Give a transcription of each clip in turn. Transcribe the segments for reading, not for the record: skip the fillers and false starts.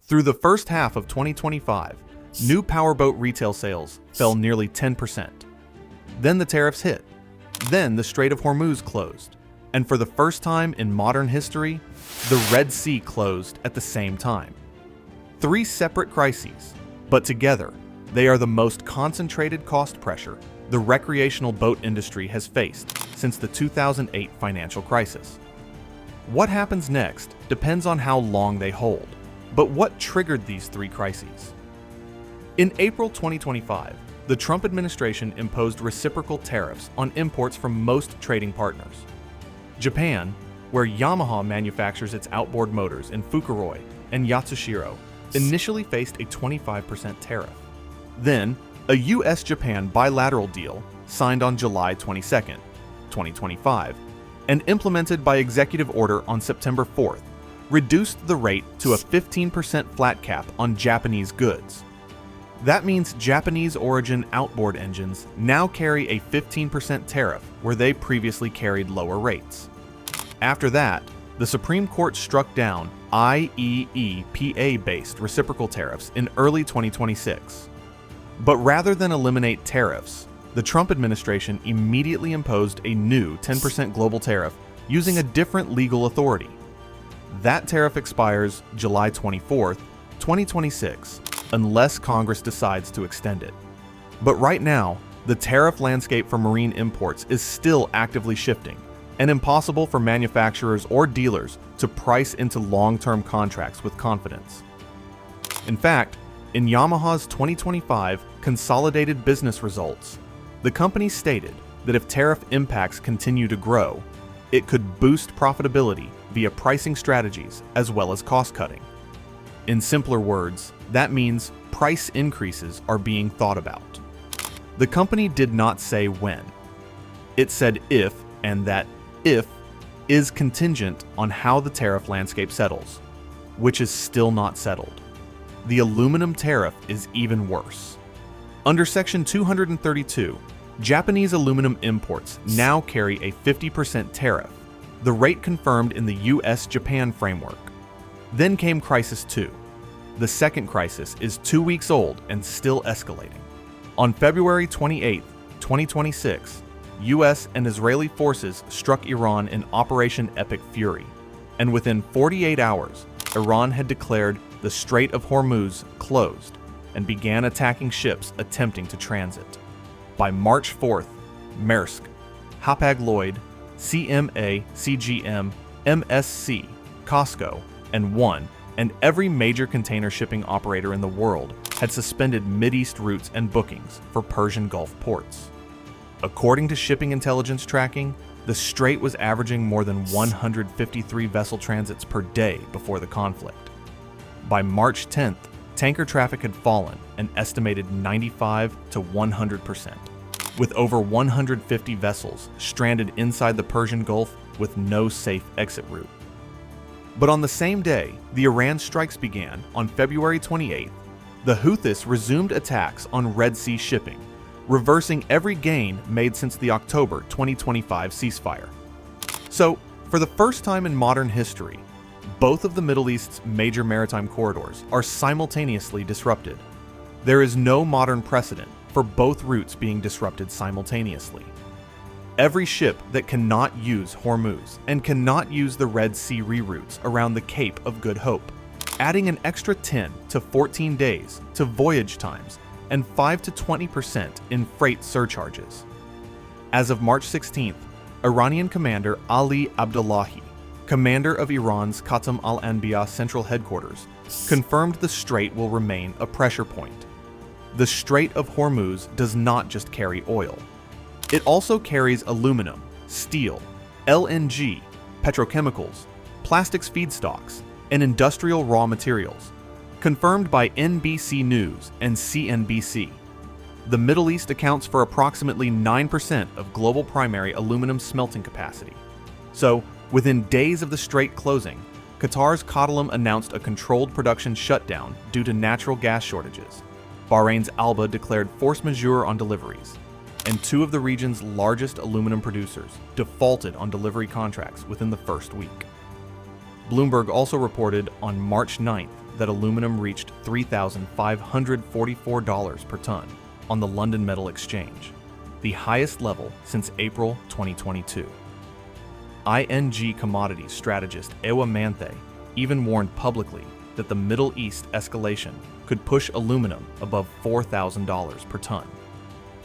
Through the first half of 2025, new powerboat retail sales fell nearly 10%. Then the tariffs hit. Then the Strait of Hormuz closed. And for the first time in modern history, the Red Sea closed at the same time. 3 separate crises, but together, they are the most concentrated cost pressure the recreational boat industry has faced since the 2008 financial crisis. What happens next depends on how long they hold, but what triggered these 3 crises? In April 2025, the Trump administration imposed reciprocal tariffs on imports from most trading partners. Japan, where Yamaha manufactures its outboard motors in Fukuroi and Yatsushiro, initially faced a 25% tariff. Then, a US-Japan bilateral deal, signed on July 22, 2025, and implemented by executive order on September 4th, reduced the rate to a 15% flat cap on Japanese goods. That means Japanese-origin outboard engines now carry a 15% tariff where they previously carried lower rates. After that, the Supreme Court struck down IEEPA-based reciprocal tariffs in early 2026. But rather than eliminate tariffs, the Trump administration immediately imposed a new 10% global tariff using a different legal authority. That tariff expires July 24, 2026, unless Congress decides to extend it. But right now, the tariff landscape for marine imports is still actively shifting, and impossible for manufacturers or dealers to price into long-term contracts with confidence. In fact, in Yamaha's 2025 consolidated business results, the company stated that if tariff impacts continue to grow, it could boost profitability via pricing strategies as well as cost-cutting. In simpler words, that means price increases are being thought about. The company did not say when. It said if, and that if is contingent on how the tariff landscape settles, which is still not settled. The aluminum tariff is even worse. Under Section 232, Japanese aluminum imports now carry a 50% tariff, the rate confirmed in the US-Japan framework. Then came Crisis 2. The second crisis is 2 weeks old and still escalating. On February 28, 2026, US and Israeli forces struck Iran in Operation Epic Fury, and within 48 hours, Iran had declared the Strait of Hormuz closed and began attacking ships attempting to transit. By March 4th, Maersk, Hapag-Lloyd, CMA, CGM, MSC, COSCO, and ONE, and every major container shipping operator in the world had suspended Mideast routes and bookings for Persian Gulf ports. According to shipping intelligence tracking, the strait was averaging more than 153 vessel transits per day before the conflict. By March 10th, tanker traffic had fallen an estimated 95 to 100%, with over 150 vessels stranded inside the Persian Gulf with no safe exit route. But on the same day the Iran strikes began, on February 28th, the Houthis resumed attacks on Red Sea shipping, reversing every gain made since the October 2025 ceasefire. So, for the first time in modern history, both of the Middle East's major maritime corridors are simultaneously disrupted. There is no modern precedent for both routes being disrupted simultaneously. Every ship that cannot use Hormuz and cannot use the Red Sea reroutes around the Cape of Good Hope, adding an extra 10 to 14 days to voyage times and 5 to 20% in freight surcharges. As of March 16th, Iranian commander Ali Abdullahi, commander of Iran's Qatalum and Alba central headquarters, confirmed the strait will remain a pressure point. The Strait of Hormuz does not just carry oil. It also carries aluminum, steel, LNG, petrochemicals, plastics feedstocks, and industrial raw materials. Confirmed by NBC News and CNBC, the Middle East accounts for approximately 9% of global primary aluminum smelting capacity. So, within days of the strait closing, Qatar's Qatalum announced a controlled production shutdown due to natural gas shortages. Bahrain's Alba declared force majeure on deliveries, and 2 of the region's largest aluminum producers defaulted on delivery contracts within the first week. Bloomberg also reported on March 9th that aluminum reached $3,544 per ton on the London Metal Exchange, the highest level since April 2022. ING commodities strategist Ewa Manthe even warned publicly that the Middle East escalation could push aluminum above $4,000 per ton.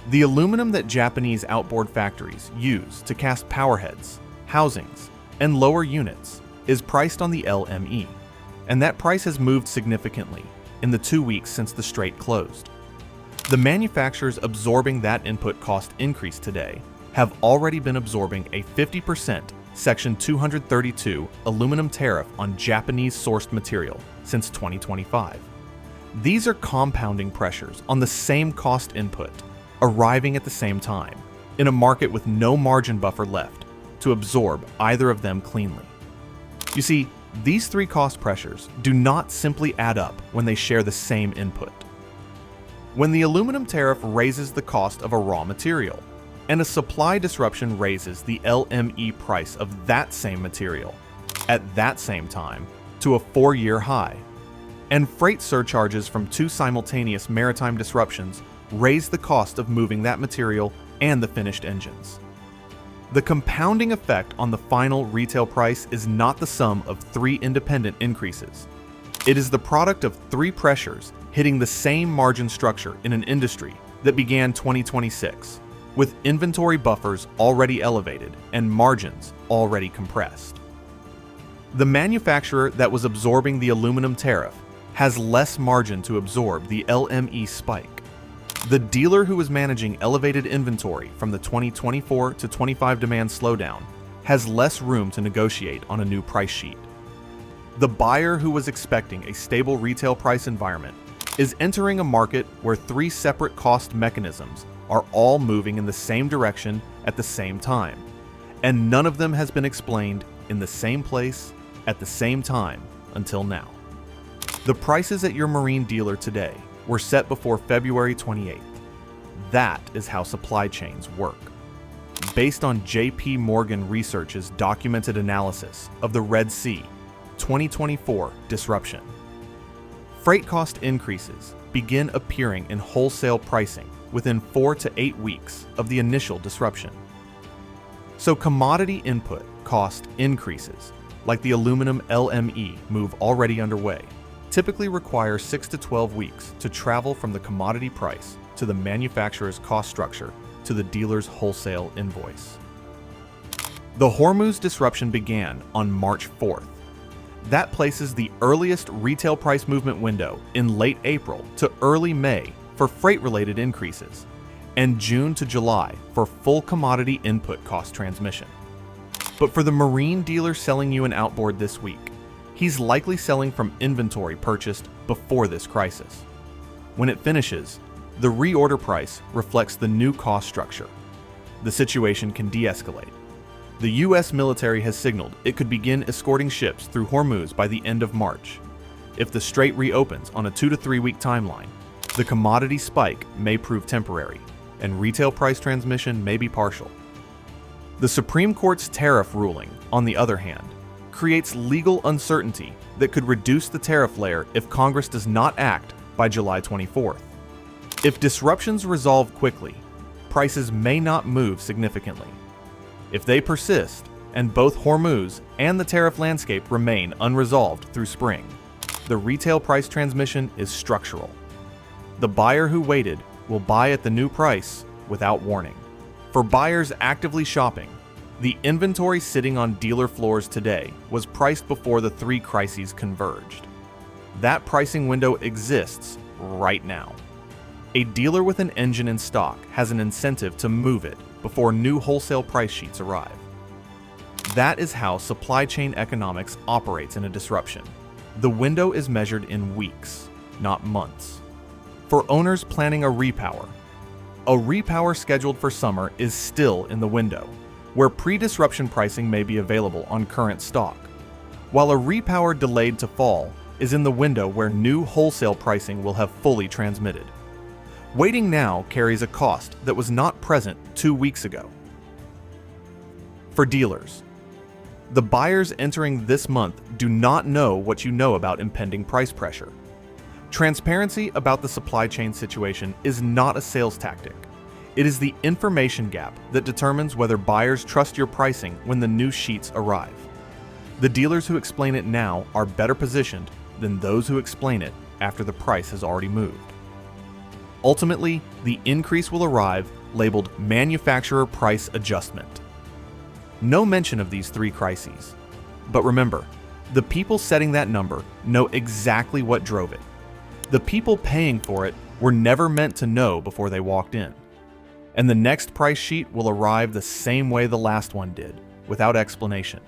The aluminum that Japanese outboard factories use to cast powerheads, housings, and lower units is priced on the LME, and that price has moved significantly in the 2 weeks since the strait closed. The manufacturers absorbing that input cost increase today have already been absorbing a 50% Section 232 aluminum tariff on Japanese-sourced material since 2025. These are compounding pressures on the same cost input, arriving at the same time, in a market with no margin buffer left to absorb either of them cleanly. You see, these three cost pressures do not simply add up when they share the same input. When the aluminum tariff raises the cost of a raw material, and a supply disruption raises the LME price of that same material at that same time to a 4-year high, and freight surcharges from two simultaneous maritime disruptions raise the cost of moving that material and the finished engines. The compounding effect on the final retail price is not the sum of three independent increases. It is the product of three pressures hitting the same margin structure in an industry that began 2026, with inventory buffers already elevated and margins already compressed. The manufacturer that was absorbing the aluminum tariff has less margin to absorb the LME spike. The dealer who was managing elevated inventory from the 2024 to 25 demand slowdown has less room to negotiate on a new price sheet. The buyer who was expecting a stable retail price environment is entering a market where three separate cost mechanisms are all moving in the same direction at the same time, and none of them has been explained in the same place at the same time until now. The prices at your marine dealer today were set before February 28th. That is how supply chains work. Based on J.P. Morgan Research's documented analysis of the Red Sea 2024 disruption, freight cost increases begin appearing in wholesale pricing within 4 to 8 weeks of the initial disruption. So commodity input cost increases, like the aluminum LME move already underway, typically require 6 to 12 weeks to travel from the commodity price to the manufacturer's cost structure to the dealer's wholesale invoice. The Hormuz disruption began on March 4th. That places the earliest retail price movement window in late April to early May for freight-related increases, and June to July for full commodity input cost transmission. But for the marine dealer selling you an outboard this week, he's likely selling from inventory purchased before this crisis. When it finishes, the reorder price reflects the new cost structure. The situation can de-escalate. The U.S. military has signaled it could begin escorting ships through Hormuz by the end of March. If the strait reopens on a 2 to 3 week timeline, the commodity spike may prove temporary, and retail price transmission may be partial. The Supreme Court's tariff ruling, on the other hand, creates legal uncertainty that could reduce the tariff layer if Congress does not act by July 24th. If disruptions resolve quickly, prices may not move significantly. If they persist, and both Hormuz and the tariff landscape remain unresolved through spring, the retail price transmission is structural. The buyer who waited will buy at the new price without warning. For buyers actively shopping, the inventory sitting on dealer floors today was priced before the three crises converged. That pricing window exists right now. A dealer with an engine in stock has an incentive to move it before new wholesale price sheets arrive. That is how supply chain economics operates in a disruption. The window is measured in weeks, not months. For owners planning a repower scheduled for summer is still in the window, where pre-disruption pricing may be available on current stock, while a repower delayed to fall is in the window where new wholesale pricing will have fully transmitted. Waiting now carries a cost that was not present 2 weeks ago. For dealers, The buyers entering this month do not know what you know about impending price pressure. Transparency about the supply chain situation is not a sales tactic. It is the information gap that determines whether buyers trust your pricing when the new sheets arrive. The dealers who explain it now are better positioned than those who explain it after the price has already moved. Ultimately, the increase will arrive labeled Manufacturer Price Adjustment. No mention of these three crises. But remember, the people setting that number know exactly what drove it. The people paying for it were never meant to know before they walked in. And the next price sheet will arrive the same way the last one did, without explanation.